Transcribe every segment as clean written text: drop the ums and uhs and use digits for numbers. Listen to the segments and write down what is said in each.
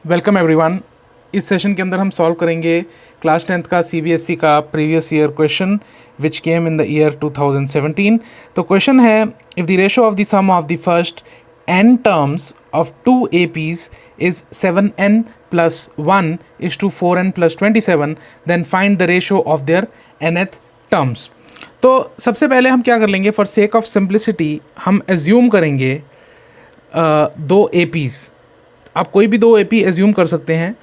Welcome everyone. इस session के अंदर हम सॉल्व करेंगे क्लास 10th का सीबीएसई का previous year question which came in the year 2017। तो क्वेश्चन है, if the ratio of the sum of the first n terms of two APs is 7n plus 1 is to 4n plus 27, then find the ratio of their nth terms। तो सबसे पहले हम क्या कर लेंगे, for sake of simplicity हम assume करेंगे दो APs। आप कोई भी दो AP एज्यूम कर सकते हैं।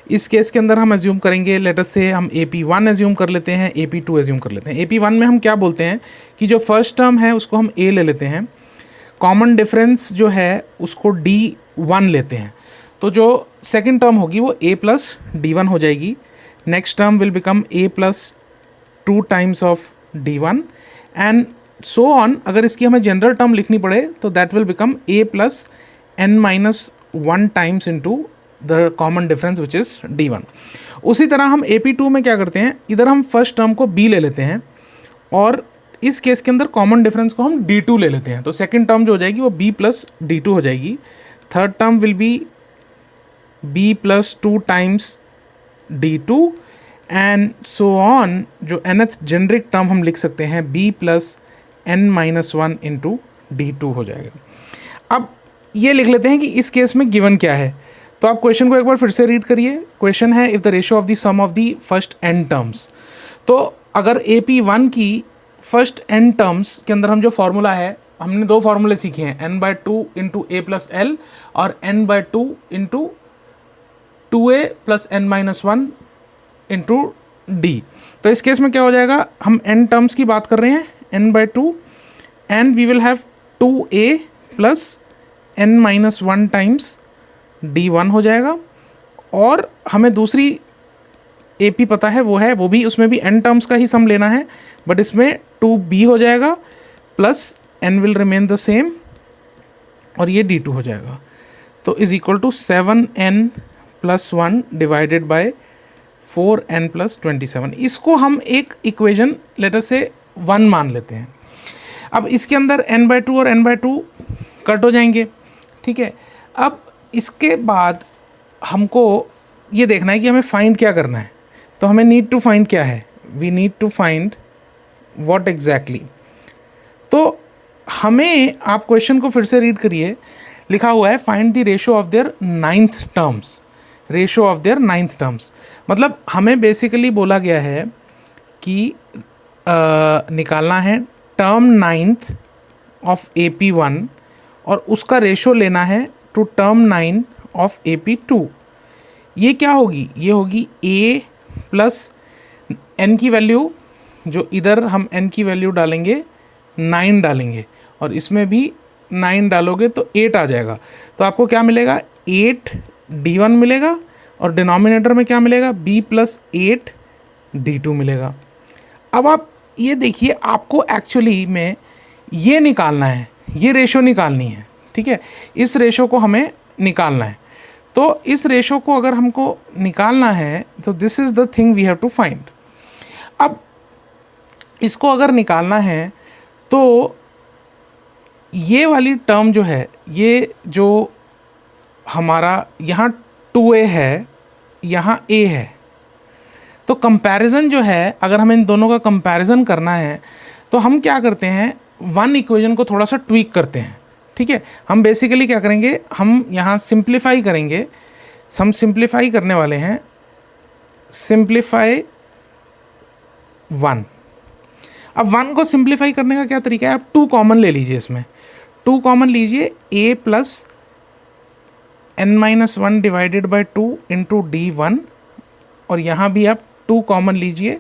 इस केस के अंदर हम एज्यूम करेंगे, लेट अस से हम AP1 एज्यूम कर लेते हैं, AP2 एज्यूम कर लेते हैं। AP1 में हम क्या बोलते हैं कि जो फर्स्ट टर्म है उसको हम A ले लेते हैं, कॉमन डिफरेंस जो है उसको D1 लेते हैं। तो जो सेकंड टर्म होगी वो A प्लस D1 हो जाएगी। Next term will become A plus 2 times of D1 and so on. अगर इसकी हमें जनरल टर्म लिखनी पड़े तो that will become A plus n minus 1 times into the common difference which is D1। उसी तरह हम AP2 में क्या करते हैं, इधर हम फर्स्ट टर्म को B ले लेते हैं और इस केस के अंदर कॉमन डिफरेंस को हम D2 ले लेते हैं। तो सेकंड टर्म जो हो जाएगी वो B प्लस D2 हो जाएगी। Third term will be B plus 2 times D2 and so on. जो nth जेनरिक टर्म हम लिख सकते हैं B plus n minus 1 into D2 हो जाएगा। अब ये लिख लेते हैं कि इस केस में गिवन क्या है। तो आप क्वेश्चन को एक बार फिर से रीड करिए। क्वेश्चन है, if the ratio of the sum of the first n terms. तो अगर AP1 की फर्स्ट n टर्म्स के अंदर हम जो फॉर्मूला है, हमने दो फार्मूले सीखे हैं, n/2 into A plus L और n/2 into 2A plus n minus 1 into D। तो इस केस में क्या हो जाएगा, हम n टर्म्स की बात कर रहे हैं, n/2 and we will have 2A plus n minus 1 times D1 हो जाएगा। और हमें दूसरी AP पता है, वो भी उसमें भी n टर्म्स का ही सम लेना है, बट इसमें 2B हो जाएगा plus n will remain the same और ये D2 हो जाएगा। तो is equal to 7n plus 1 divided by 4n plus 27। इसको हम एक इक्वेशन लेटर से 1 मान लेते हैं। अब इसके अंदर n/2 और n/2 कट हो जाएंगे, ठीक है। अब इसके बाद हमको ये देखना है कि हमें फाइंड क्या करना है। तो हमें नीड टू फाइंड क्या है, we need to find what exactly. तो हमें, आप क्वेश्चन को फिर से रीड करिए, लिखा हुआ है find the ratio of their 9th terms. Ratio of their 9th terms मतलब हमें बेसिकली बोला गया है कि निकालना है टर्म 9th ऑफ AP1 और उसका रेशो लेना है टू टर्म 9 ऑफ AP2। ये क्या होगी, ये होगी A प्लस n की वैल्यू, जो इधर हम n की वैल्यू डालेंगे 9 डालेंगे और इसमें भी 9 डालोगे तो 8 आ जाएगा। तो आपको क्या मिलेगा, 8 D1 मिलेगा और डिनोमिनेटर में क्या मिलेगा, B प्लस 8 D2 मिलेगा। अब आप ये देखिए, आपको एक्चुअली में ये निकालना है, ये रेशो निकालनी है, ठीक है। इस रेशो को हमें निकालना है। तो इस रेशो को अगर हमको निकालना है तो this is the thing we have to find. अब इसको अगर निकालना है तो ये वाली टर्म जो है, ये जो हमारा यहाँ 2A है, यहाँ A है, तो कंपैरिजन जो है, अगर हमें इन दोनों का कंपैरिजन करना है तो हम क्या करते हैं, वन इक्वेशन को थोड़ा सा ट्वीक करते हैं, ठीक है। हम बेसिकली क्या करेंगे, हम यहाँ सिंप्लीफाई करेंगे। हम सिंप्लीफाई करने वाले हैं, सिंप्लीफाई 1। अब 1 को सिंप्लीफाई करने का क्या तरीका है, आप 2 कॉमन ले लीजिए, इसमें 2 कॉमन लीजिए, A plus n minus 1 divided by 2 into D1 और यहाँ भी आप 2 कॉमन लीजिए,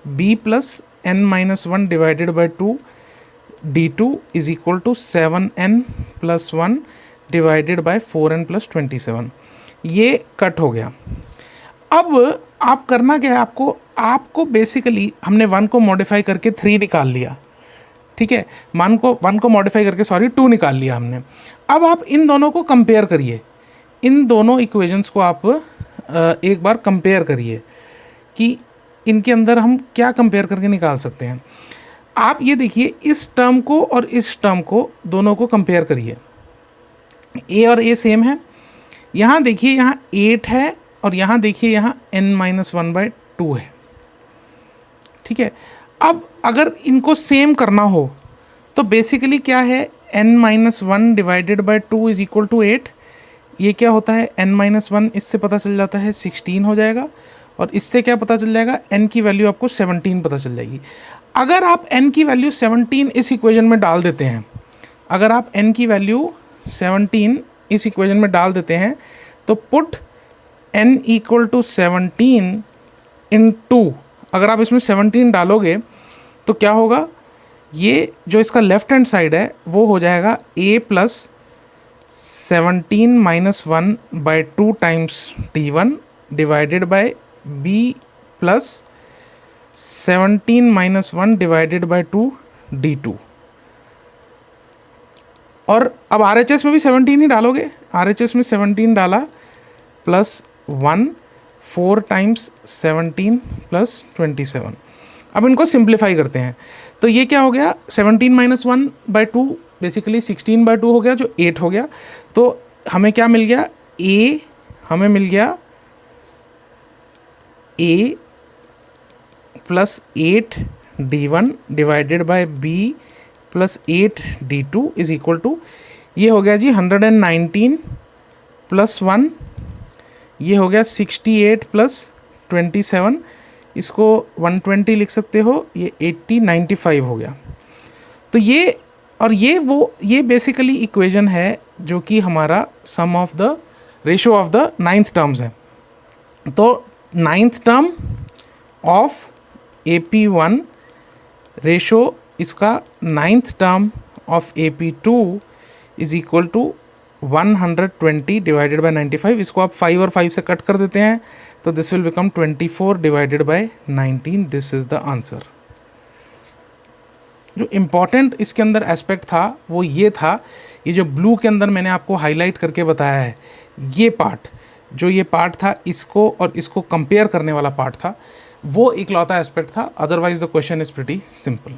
B plus n minus 1 divided by 2 D2 is equal to 7n plus 1 divided by 4n plus 27। ये कट हो गया। अब आप करना क्या है, आपको बेसिकली हमने 1 को मॉडिफाई करके 3 निकाल लिया, ठीक है। 1 को मॉडिफाई करके 2 निकाल लिया हमने। अब आप इन दोनों को कंपेयर करिए, इन दोनों इक्वेशंस को आप एक बार कंपेयर करिए कि इनके अंदर हम क्या कंपेयर करके निकाल सकते हैं। आप ये देखिए, इस टर्म को और इस टर्म को दोनों को कंपेयर करिए। A और A सेम है, यहाँ देखिए यहाँ 8 है और यहाँ देखिए यहाँ n-1/2 है, ठीक है। अब अगर इनको सेम करना हो तो बेसिकली क्या है, n-1 divided by 2 is equal to 8। ये क्या होता है, n-1 इससे पता चल जाता है 16 हो जाएगा, और इससे क्या पता चल जाएगा, n की वैल्यू आपको 17 पता चल जाएगी। अगर आप n की वैल्यू 17 इस इक्वेशन में डाल देते हैं, अगर आप n की वैल्यू 17 इस इक्वेशन में डाल देते हैं तो पुट n इक्वल टू 17 इन 2, अगर आप इसमें 17 डालोगे तो क्या होगा, ये जो इसका लेफ्ट हैंड साइड है वो हो जाएगा a plus 17-1/2 times d1 divided by b plus 17-1 divided by 2 d2। और अब RHS में भी 17 ही डालोगे, RHS में 17 डाला प्लस 1 4 टाइम्स 17 प्लस 27। अब इनको सिंप्लीफाई करते हैं तो ये क्या हो गया, 17-1/2 बेसिकली 16/2 हो गया जो 8 हो गया। तो हमें क्या मिल गया, हमें मिल गया a plus 8 d1 divided by b plus 8 d2 is equal to, ये हो गया जी 119 प्लस 1, ये हो गया 68 प्लस 27, इसको 120 लिख सकते हो, ये 80 95 हो गया। तो ये और ये बेसिकली इक्वेशन है जो कि हमारा sum of the ratio of the 9th terms है। तो 9th term of AP1 ratio इसका 9th term of AP2 is equal to 120 divided by 95। इसको आप 5 और 5 से कट कर देते हैं तो this will become 24 divided by 19। This is the answer. जो इम्पॉर्टेंट इसके अंदर एस्पेक्ट था वो ये था, ये जो ब्लू के अंदर मैंने आपको हाईलाइट करके बताया है, ये पार्ट जो ये पार्ट था इसको और इसको कंपेयर करने वाला पार्ट था, वो इकलौता एस्पेक्ट था। Otherwise the question is pretty simple.